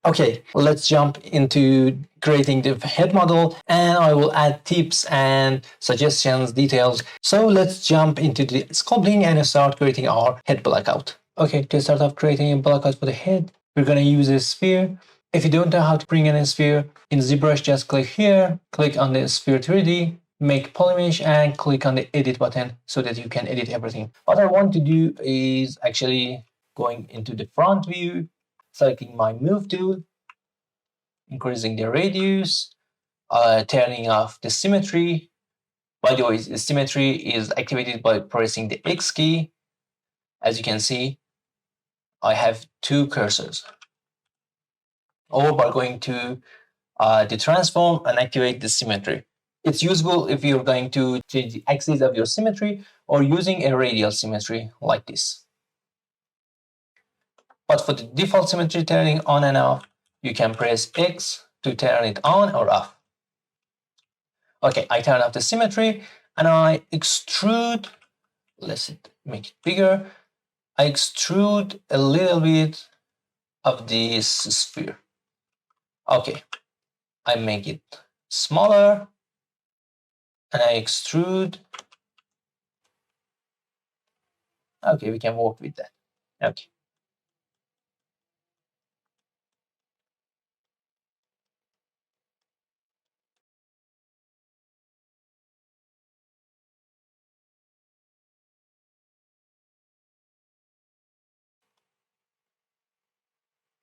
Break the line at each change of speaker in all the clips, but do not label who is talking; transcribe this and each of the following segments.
Okay, let's jump into creating the head model, and I will add tips and suggestions, details. So let's jump into the sculpting and start creating our head blackout. Okay, to start off creating a blackout for the head, we're going to use a sphere. If you don't know how to bring in a sphere, in ZBrush, just click here, click on the sphere 3D, make polymesh, and click on the edit button so that you can edit everything. What I want to do is actually going into the front view, selecting my move tool, increasing the radius, turning off the symmetry. By the way, the symmetry is activated by pressing the X key. As you can see, I have two cursors. Or by going to the transform and activate the symmetry. It's useful if you're going to change the axis of your symmetry or using a radial symmetry like this. But for the default symmetry turning on and off, you can press X to turn it on or off. Okay, I turn off the symmetry and I extrude, let's make it bigger. I extrude a little bit of this sphere. Okay, I make it smaller and I extrude. Okay, we can work with that. Okay.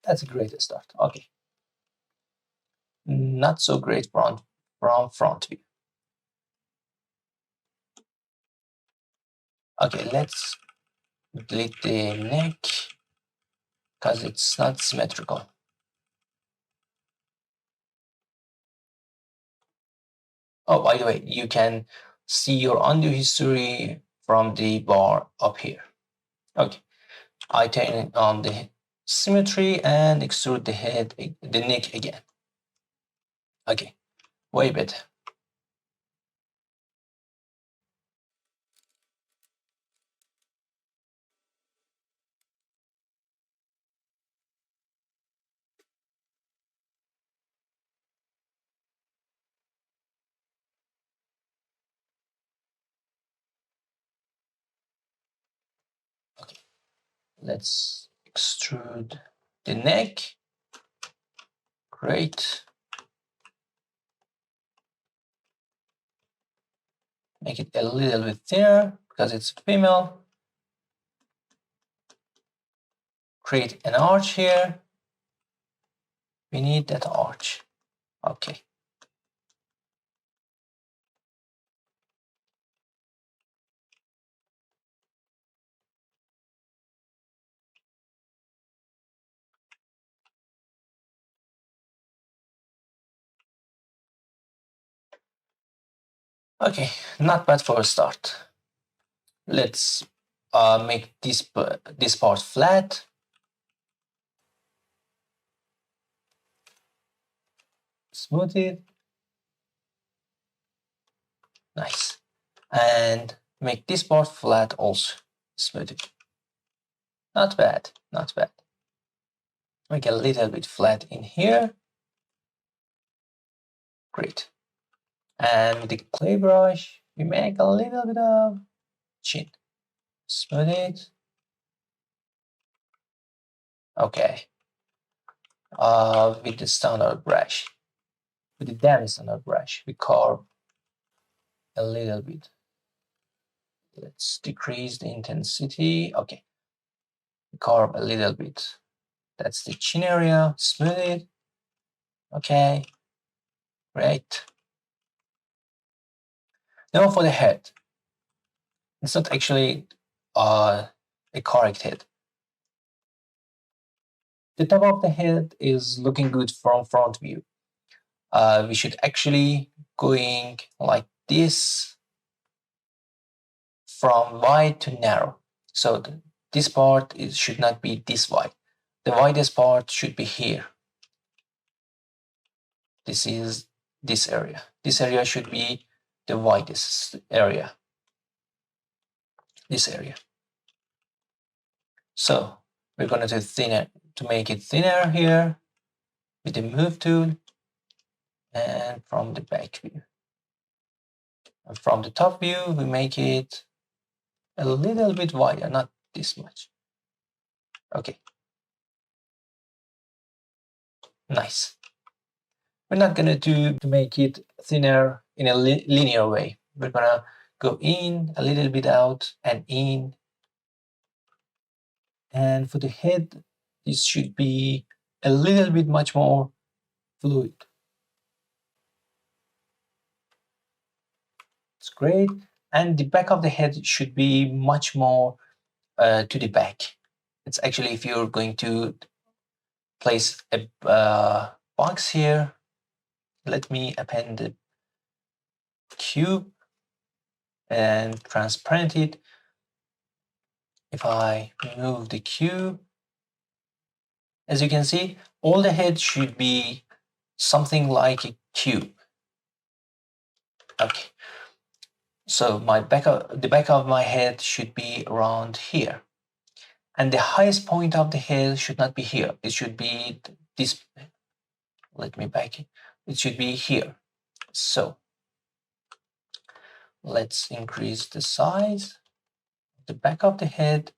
That's a great start. Okay. Not so great from front view. Okay, let's delete the neck because it's not symmetrical. Oh, by the way, you can see your undo history from the bar up here. Okay, I turn on the symmetry and extrude the head, the neck again. Okay, way better. Okay, let's extrude the neck. Great. Make it a little bit thinner because it's female. Create an arch here. We need that arch. Okay. Okay, not bad for a start. Let's make this part flat. Smooth it. Nice. And make this part flat also. Smooth it. Not bad, not bad. Make a little bit flat in here. Great. And with the clay brush, we make a little bit of chin. Smooth it. Okay. With the standard brush, with the demi standard brush, we carve a little bit. Let's decrease the intensity. Okay. We carve a little bit. That's the chin area. Smooth it. Okay. Great. Now for the head. It's not actually a correct head. The top of the head is looking good from front view. We should actually going like this from wide to narrow. So this part should not be this wide. The widest part should be here. This is this area. This area should be the widest area. This area. So we're going to thinner to make it thinner here. with the move tool and from the back view. And from the top view, we make it a little bit wider, not this much. Okay. Nice. We're not gonna do to make it thinner in a linear way. We're gonna go in, a little bit out, and in. And for the head, this should be a little bit much more fluid. It's great. And the back of the head should be much more to the back. It's actually, if you're going to place a box here, let me append the cube and transparent it. If I move the cube, as you can see, all the head should be something like a cube. Okay, so the back of my head should be around here, and the highest point of the head should not be here. It should be this. Let me back it. It should be here. So let's increase the size of the back of the head,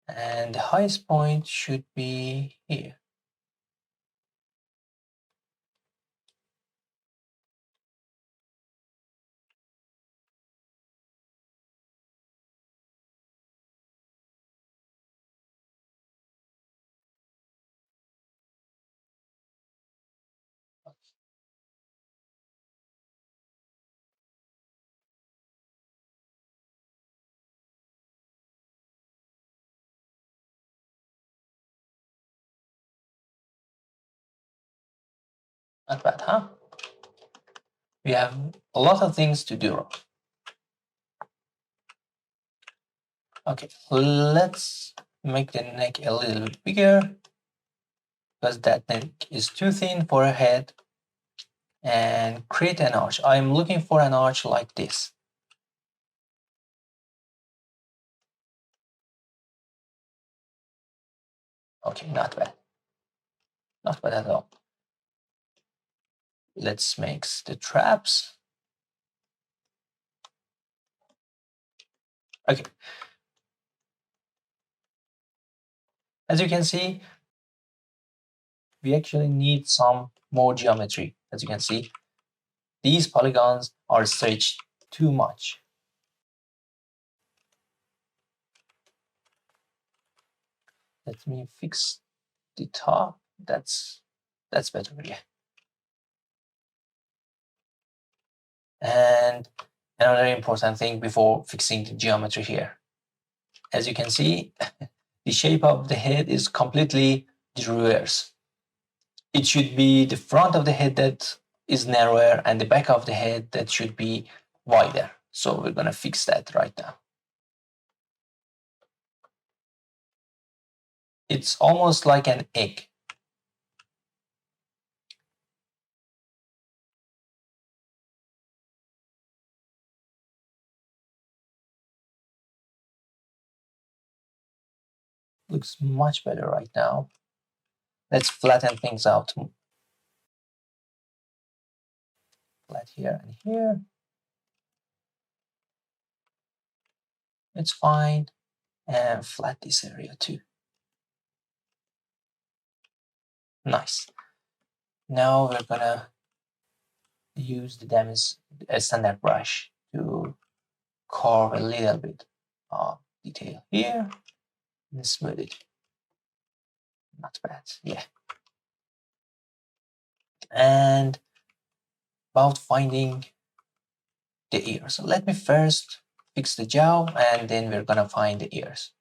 and the highest point should be here. Not bad, huh? We have a lot of things to do. Okay, let's make the neck a little bit bigger, because that neck is too thin for a head, and create an arch. I'm looking for an arch like this. Okay, not bad. Not bad at all. Let's make the traps. Okay. As you can see, we actually need some more geometry. As you can see, these polygons are stretched too much. Let me fix the top. That's better, yeah. And another important thing before fixing the geometry here. As you can see, the shape of the head is completely the reverse. It should be the front of the head that is narrower and the back of the head that should be wider. So we're gonna fix that right now. It's almost like an egg. Looks much better right now. Let's flatten things out. Flat here and here. It's fine. And flat this area too. Nice. Now we're gonna use the Damis standard brush to carve a little bit of detail here and smooth it. Not bad, yeah. And about finding the ears. So let me first fix the jaw, and then we're gonna find the ears.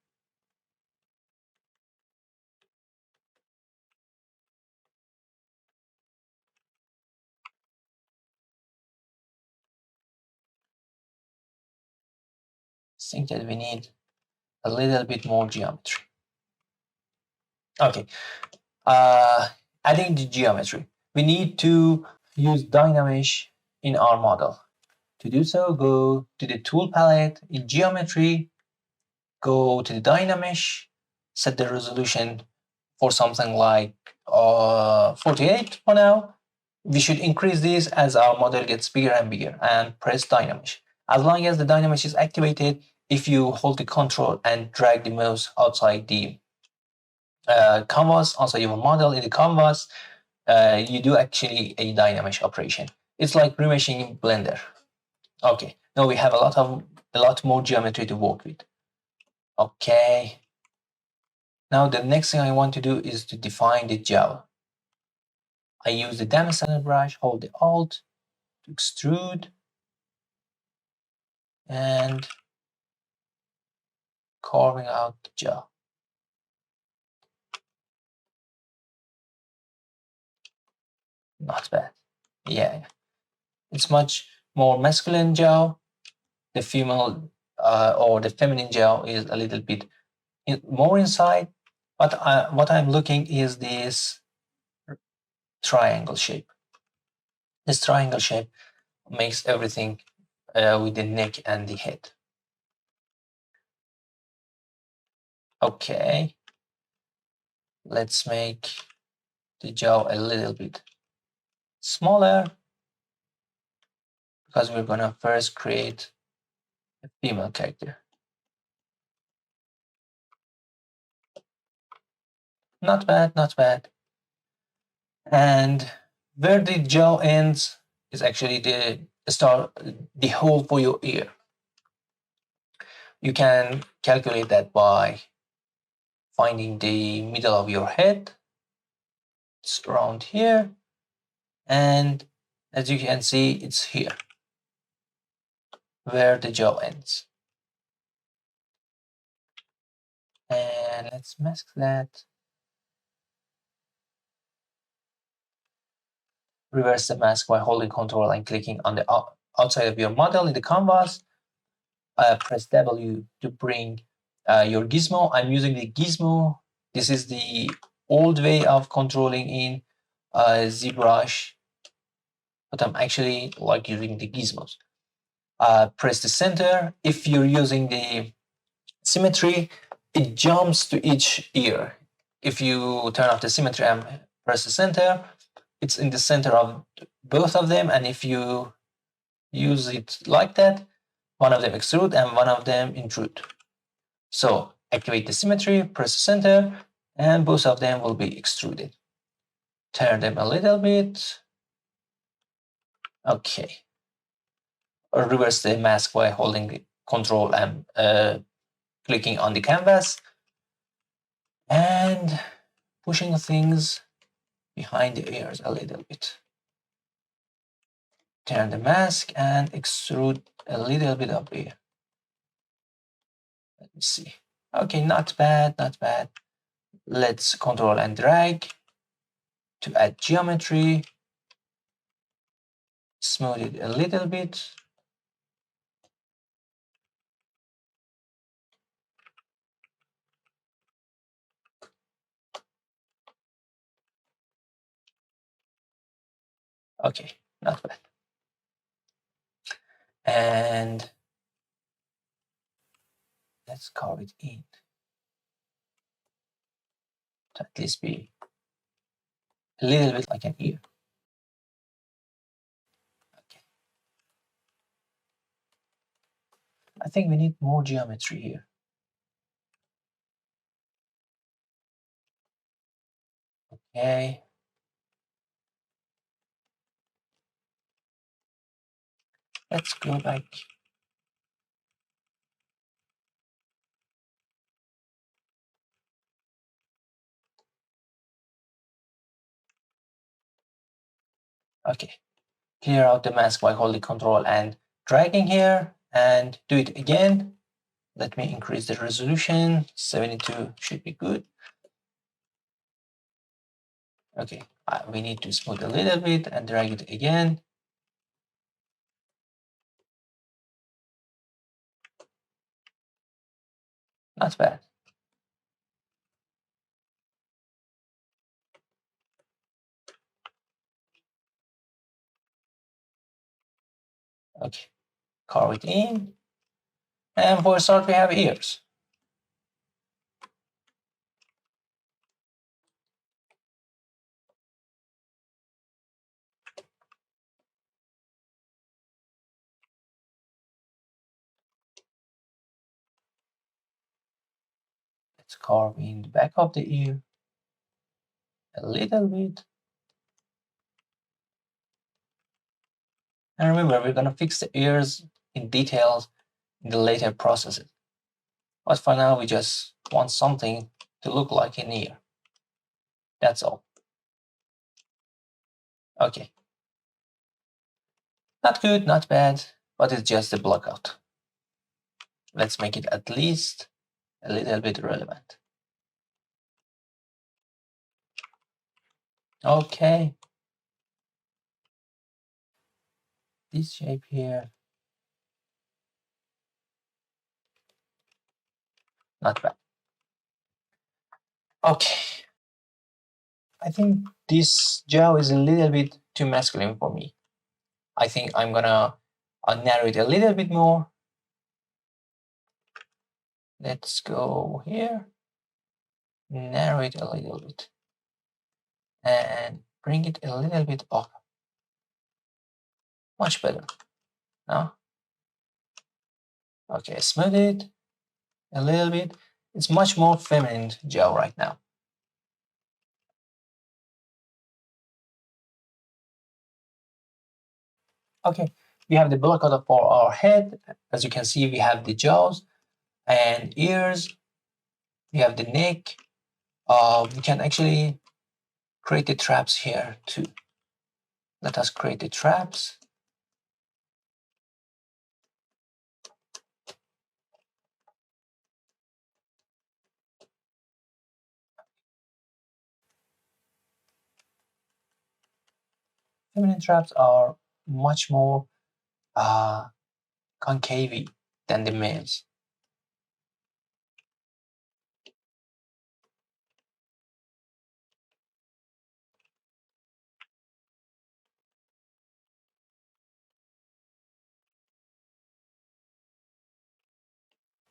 I think that we need a little bit more geometry. Okay, adding the geometry. We need to use Dynamesh in our model. To do so, go to the tool palette in geometry, go to the Dynamesh, set the resolution for something like 48 for now. We should increase this as our model gets bigger and bigger, and press Dynamesh. As long as the Dynamesh is activated, if you hold the control and drag the mouse outside the canvas, outside your model in the canvas, you do actually a Dynamesh operation. It's like remeshing in Blender. Okay, now we have a lot more geometry to work with. Okay. Now the next thing I want to do is to define the jaw. I use the damage center brush, hold the Alt to extrude, and carving out the jaw. Not bad. Yeah, it's much more masculine jaw. The female or the feminine jaw is a little bit more inside. But what I'm looking is this triangle shape. This triangle shape makes everything with the neck and the head. Okay, let's make the jaw a little bit smaller because we're gonna first create a female character. Not bad, not bad. And where the jaw ends is actually the hole for your ear. You can calculate that by finding the middle of your head. It's around here, and as you can see, it's here where the jaw ends. And let's mask that. Reverse the mask by holding Control and clicking on the outside of your model in the canvas. Press W to bring your gizmo. I'm using the gizmo. This is the old way of controlling in ZBrush, but I'm actually like using the gizmos. Press the center. If you're using the symmetry, it jumps to each ear. If you turn off the symmetry and press the center, it's in the center of both of them. And if you use it like that, one of them extrude and one of them intrude. So activate the symmetry, press the center, and both of them will be extruded. Turn them a little bit. Okay. Or reverse the mask by holding Control and clicking on the canvas and pushing things behind the ears a little bit. Turn the mask and extrude a little bit up here. Let me see. Okay, not bad, not bad. Let's Control and drag to add geometry. Smooth it a little bit. Okay, not bad. And let's carve it in to at least be a little bit like an ear. Okay. I think we need more geometry here. Okay. Let's go back. Okay. Clear out the mask by holding Control and dragging here, and do it again. Let me increase the resolution. 72 should be good. Okay, we need to smooth a little bit and drag it again. Not bad. Okay, carve it in. And for a start, we have ears. Let's carve in the back of the ear a little bit. And remember, we're gonna fix the ears in details in the later processes. But for now, we just want something to look like an ear. That's all. Okay. Not good, not bad, but it's just a blockout. Let's make it at least a little bit relevant. Okay. This shape here. Not bad. Okay. I think this jaw is a little bit too masculine for me. I think I'm gonna narrow it a little bit more. Let's go here, narrow it a little bit, and bring it a little bit up. Much better. Now, okay, smooth it a little bit. It's much more feminine jaw right now. Okay, we have the blockout for our head. As you can see, we have the jaws and ears. We have the neck. We can actually create the traps here too. Let us create the traps. Feminine traps are much more concave than the males.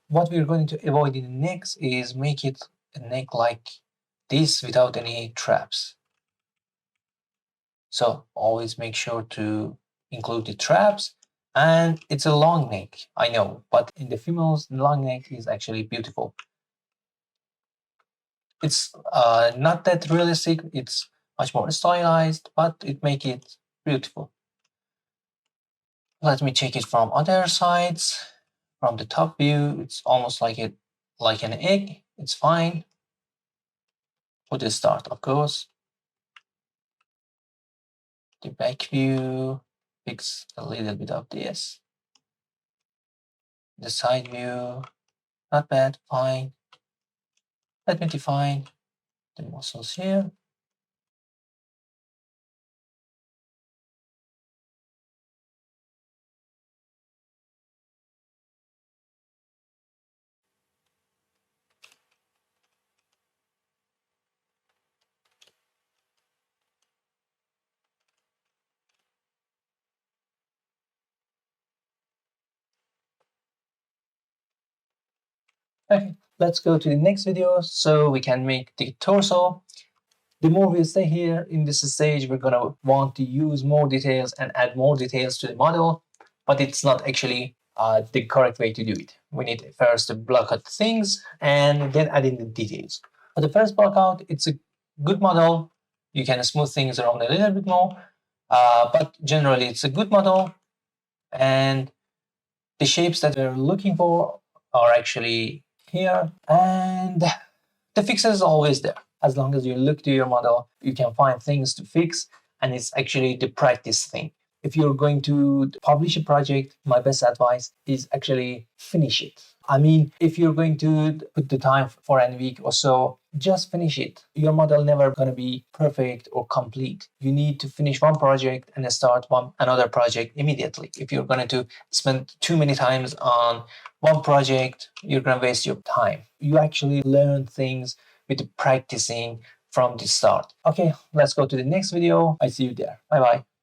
What we're going to avoid in the necks is make it a neck like this without any traps. So always make sure to include the traps. And it's a long neck, I know, but in the females, the long neck is actually beautiful. It's not that realistic, it's much more stylized, but it makes it beautiful. Let me check it from other sides. From the top view, it's almost like an egg. It's fine. For the start, of course. The back view, fix a little bit of this. The side view, not bad, fine. Let me define the muscles here. Okay, let's go to the next video so we can make the torso. The more we stay here in this stage, we're gonna want to use more details and add more details to the model, but it's not actually the correct way to do it. We need first to block out things and then add in the details. For the first block out, it's a good model. You can smooth things around a little bit more, but generally it's a good model, and the shapes that we're looking for are actually here, and the fix is always there. As long as you look to your model, you can find things to fix, and it's actually the practice thing. If you're going to publish a project, my best advice is actually finish it. I mean, if you're going to put the time for a week or so, just finish it. Your model never gonna be perfect or complete. You need to finish one project and start another project immediately. If you're going to spend too many times on one project, you're gonna waste your time. You actually learn things with practicing from the start. Okay, let's go to the next video. I see you there. Bye bye.